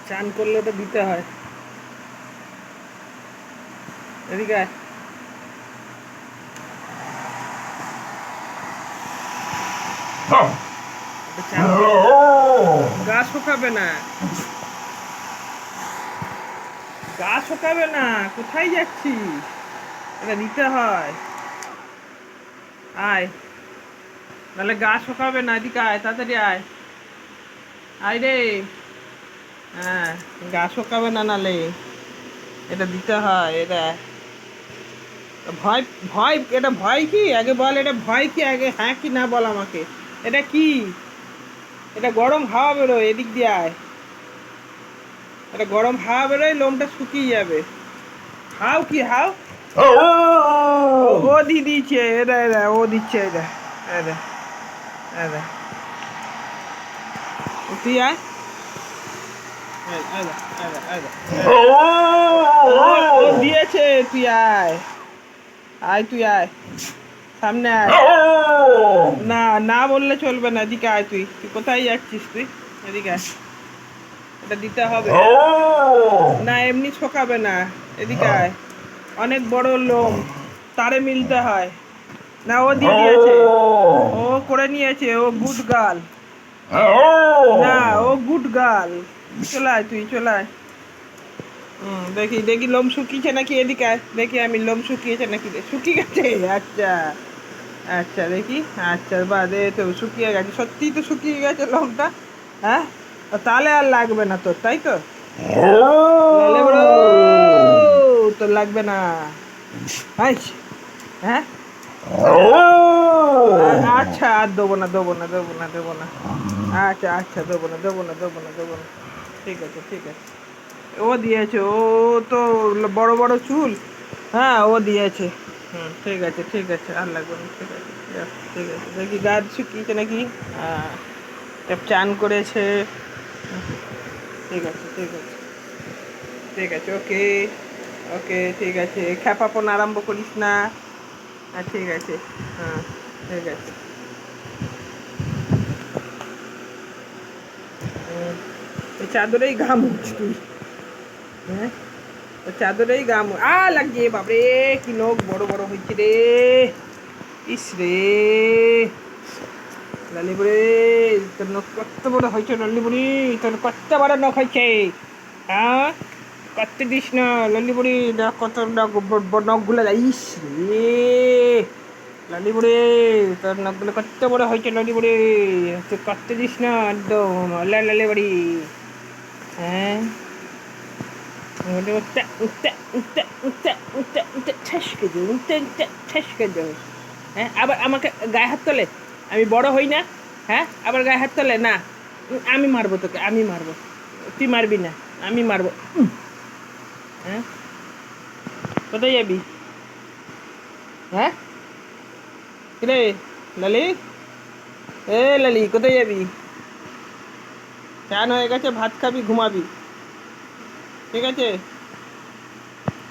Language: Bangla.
চান করলে ওটা দিতে হয়। এদিকে আয়। গা শুকাবে না, গা শুকাবে না, কোথায় যাচ্ছিস? এটা দিতে হয়। আয়, নাহলে গা শুকাবে না। এদিকে আয়, তাড়াতাড়ি আয়। আয় রে। হ্যাঁ, গা শুকাবে না নালে। এটা দিতে হয়। এটা ভয়, ভয়, এটা ভয় কি আগে বল, এটা ভয় কি আগে, হ্যাঁ কি না বল আমাকে। এটা কি? এটা গরম হাওয়া বেরোয়, এদিক দিয়ে আয়। এটা গরম হাওয়া বেরোয়, লোমটা শুকিয়ে যাবে। হাও কি হাও? ও দিয়ে দিচ্ছে, এটা এটা ও দিচ্ছে, এটা এটা এটা তুই আয়। ও দিয়েছে, তুই আয়। আয়, তুই আয়, সামনে আয়। না, না বললে চলবে না। এদিকে আয়, তুই তুই কোথায় যাচ্ছিস তুই? এদিকে আয়। এটা দিতে হবে না, এমনি শোকাবে না। এদিকে আয়। অনেক বড় লোম, তারে মিলতে হয়। না, ও দিয়ে দিয়েছে, ও করে নিয়েছে, ও গুড গার্ল। না, ও গুড গার্ল। চলে আয়, তুই চলে আয়। দেখি দেখি লোম শুকিয়েছে নাকি। এদিকে আয়, দেখি আমি লোম শুকিয়েছে নাকি। শুকিয়ে গেছে, আচ্ছা আচ্ছা, দেখি। আচ্ছা, বা দে তো শুকিয়ে গেছে, সত্যিই তো শুকিয়ে গেছে লোমটা। হ্যাঁ, তাহলে আর লাগবে না তোর, তাই তো? লালে বড়, তোর লাগবে না। হ্যাঁ, আচ্ছা, আর দেবো না, দেবো না, দেবো না, দেবো না। আচ্ছা আচ্ছা, দেবো না, দেবো না, দেবো না, দেবো না। ঠিক আছে, ঠিক আছে। ও দিয়েছে, ও তো বড় বড় চুল। হ্যাঁ, ও দিয়েছে। ঠিক আছে, ঠিক আছে, আর লাগবে না। ঠিক আছে, ঠিক আছে, দেখি গা শুকিয়েছে নাকি। হ্যাঁ, চান করেছে। ঠিক আছে, ঠিক আছে, ঠিক আছে, ওকে ওকে, ঠিক আছে। খ্যাপাপন আরম্ভ করিস না। হ্যাঁ, ঠিক আছে। হ্যাঁ, ঠিক আছে। এই চাদরেই ঘাম মুছ তুই। হ্যাঁ, ওই চাদরেই লাগছে। বাপরে, কি নখ বড় বড় হয়েছে রে। ইস রে, লালিপুরি, তোর নখ কত বড় হয়েছে। লালিপুরি, তোর কত বড় নখ হয়েছে। হ্যাঁ, কত দিস না লালিপুরি, দেখ কত নখগুলো। ইস রে লালিপুরি, তোর নখগুলো কত বড় হয়েছে লালিপুরি। তুই কত দিস না একদম লালিপুরি। হ্যাঁ, উঠতে উঠতে উঠতে উঠতে উঠতে উঠতে ঠেসকে দেবো, উঠতে উঠতে ঠেসকে দেবো। হ্যাঁ, আবার আমাকে গায়ে হাত তোলে। আমি বড় হই না? হ্যাঁ, আবার গায়ে হাত তোলে না। আমি মারবো তোকে, আমি মারবো। তুই মারবি না, আমি মারবো। হ্যাঁ, কোথায় যাবি? হ্যাঁ, কিরে লালি, এ লালি, কোথায় যাবি? চান হয়ে গেছে, ভাত খাবি, ঘুমাবি। ঠিক আছে।